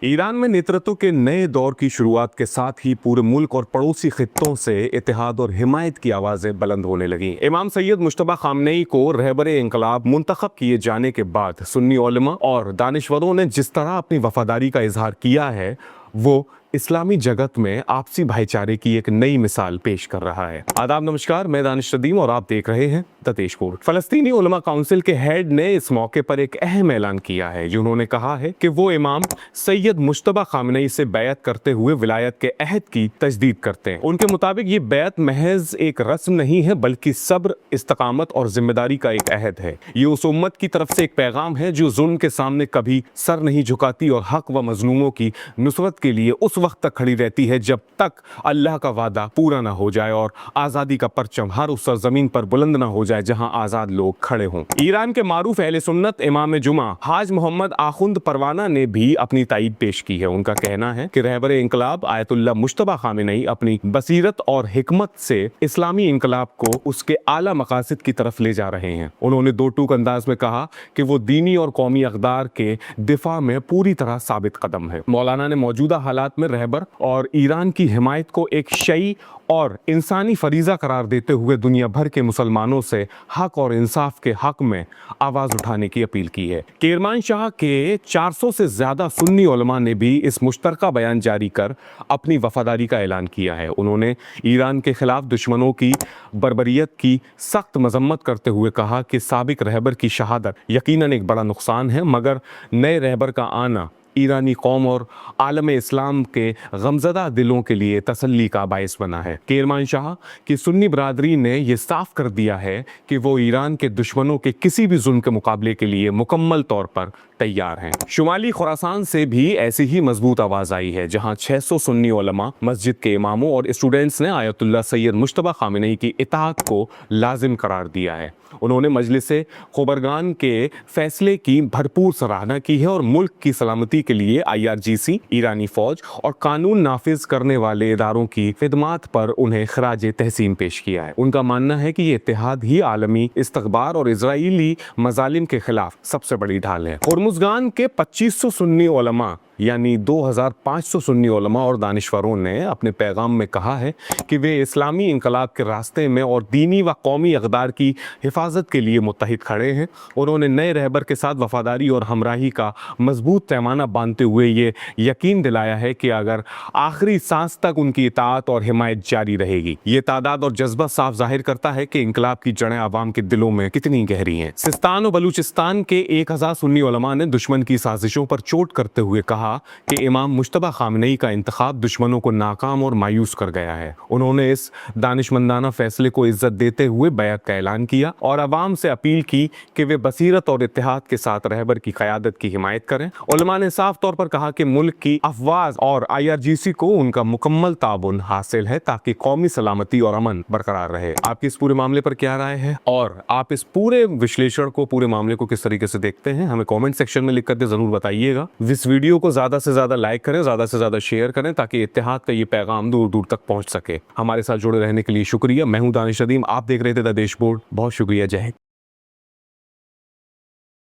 Iran में नेतृत्व के नए दौर की शुरुआत के साथ ही पूरे मुल्क और पड़ोसी खित्तों से इत्तेहाद और हिमायत की आवाजें बुलंद होने लगी। इमाम सैयद मुश्तबा खामनेई को रहबरे इंकलाब मुंतखब किए जाने के बाद सुन्नी उलमा और दानिशवरों ने जिस तरह अपनी वफादारी का इजहार किया है, वो इस्लामी जगत में आपसी भाईचारे की एक नई मिसाल पेश कर रहा है। आदाब, नमस्कार, मैं दानिश नदीम और आप देख रहे हैं द देशपोर्ट। फलस्तीनी उलमा काउंसिल के हेड ने इस मौके पर एक अहम ऐलान किया है, जिन्होंने कहा है कि वो इमाम सैयद मुश्तबा खामनेई से बैत करते हुए विलायत के अहद की तजदीद करते हैं। उनके मुताबिक ये बैत महज एक रस्म नहीं है, बल्कि सब्र, इस्तकामत और जिम्मेदारी का एक अहद है। ये उस उम्मत की तरफ से एक पैगाम है जो जुल्म के सामने कभी सर नहीं झुकाती और हक व मजलूमों की नुसरत के लिए उस वक्त तक खड़ी रहती है जब तक अल्लाह का वादा पूरा ना हो जाए और आज़ादी का परचम हर उस सरजमीन पर बुलंद ना हो जाए जहां आज़ाद लोग खड़े हों। ईरान के मारूफ अहले सुन्नत इमाम जुमा हाज मोहम्मद आखुंद परवाना ने भी अपनी ताईद पेश की है। उनका कहना है कि रहबरे इंकलाब आयतुल्लाह मुश्तबा खामेनेई अपनी बसीरत और हिकमत से इस्लामी इंकलाब को उसके आला मकासद की तरफ ले जा रहे हैं। उन्होंने दो टूक अंदाज में कहा कि वो दीनी और कौमी अक़दार के दिफा में पूरी तरह साबित कदम है। मौलाना ने मौजूदा हालात में रहबर और ईरान की हिमायत को एक शई और इंसानी फरीज़ा करार देते हुए दुनिया भर के मुसलमानों से हक और इंसाफ के हक में आवाज़ उठाने की अपील की है। किरमानशाह के 400 से ज़्यादा सुन्नी उलमा ने भी इस मुश्तरका बयान जारी कर अपनी वफादारी का ऐलान किया है। उन्होंने ईरान के खिलाफ दुश्मनों की बर्बरियत की सख्त मजम्मत करते हुए कहा कि साबिक रहबर की शहादत यकीनन एक बड़ा नुकसान है, मगर नए रहबर का आना ईरानी कौम और आलम इस्लाम के गमज़दा दिलों के लिए तसल्ली का बायस बना है। किरमानशाह की सुन्नी बरादरी ने यह साफ कर दिया है कि वो ईरान के दुश्मनों के किसी भी जुल्म के मुकाबले के लिए मुकम्मल तौर पर तैयार हैं। शुमाली खुरासान से भी ऐसी ही मजबूत आवाज़ आई है, जहां 600 सुन्नी उलमा, मस्जिद के इमामों और स्टूडेंट्स ने आयतुल्लाह सैयद मुश्तबा खामेनेई की इताअत को लाजिम करार दिया है। उन्होंने मजलिसे ख़ुबरगान के फैसले की भरपूर सराहना की है और मुल्क की सलामती के लिए IRGC, ईरानी फ़ौज और कानून नाफिज करने वाले इदारों की खिदमात पर उन्हें खराज तहसीन पेश किया है। उनका मानना है कि ये इत्तेहाद ही आलमी इस्तकबार और इजराइली मजालिम के खिलाफ सबसे बड़ी ढाल है। होर्मुज़गान के 2500 सुन्नी उलमा यानी 2500 सुन्नी उलमा और दानिशवरों ने अपने पैगाम में कहा है कि वे इस्लामी इंकलाब के रास्ते में और दीनी व कौमी अक़दार की हिफाजत के लिए मुत्तहिद खड़े हैं। उन्होंने नए रहबर के साथ वफादारी और हमराही का मजबूत पैमाना बांधते हुए ये यकीन दिलाया है कि अगर आखिरी सांस तक उनकी इताअत और हिमायत जारी रहेगी। ये तादाद और जज्बा साफ जाहिर करता है कि इंकलाब की जड़ें आवाम के दिलों में कितनी गहरी हैं। सिस्तान और बलूचिस्तान के 1000 सुन्नी उलमा ने दुश्मन की साजिशों पर चोट करते हुए कहा कि इमाम मुश्तबा खामनेई का इंतखाब दुश्मनों को नाकाम और मायूस कर गया है। उन्होंने इस दानिशमंदाना फैसले को इज्जत देते हुए बैत का ऐलान किया और अवाम से अपील की कि वे बसीरत और इत्तेहाद के साथ रहबर की क़यादत की हिमायत करें। उलमा ने साफ तौर पर कहा कि मुल्क की अफवाज और IRGC को उनका मुकम्मल ताबुन हासिल है ताकि कौमी सलामती और अमन बरकरार रहे। आपकी इस पूरे मामले पर क्या राय है और आप इस पूरे विश्लेषण को, पूरे मामले को किस तरीके से देखते हैं, हमें कॉमेंट सेक्शन में लिख कर जरूर बताइएगा। इस वीडियो को ज़्यादा से ज़्यादा लाइक करें, ज़्यादा से ज़्यादा शेयर करें ताकि इत्तेहाद का ये पैगाम दूर दूर तक पहुंच सके। हमारे साथ जुड़े रहने के लिए शुक्रिया। मैं हूं दानिश नदीम, आप देख रहे थे द देशपोर्ट। बहुत शुक्रिया। जय हिंद।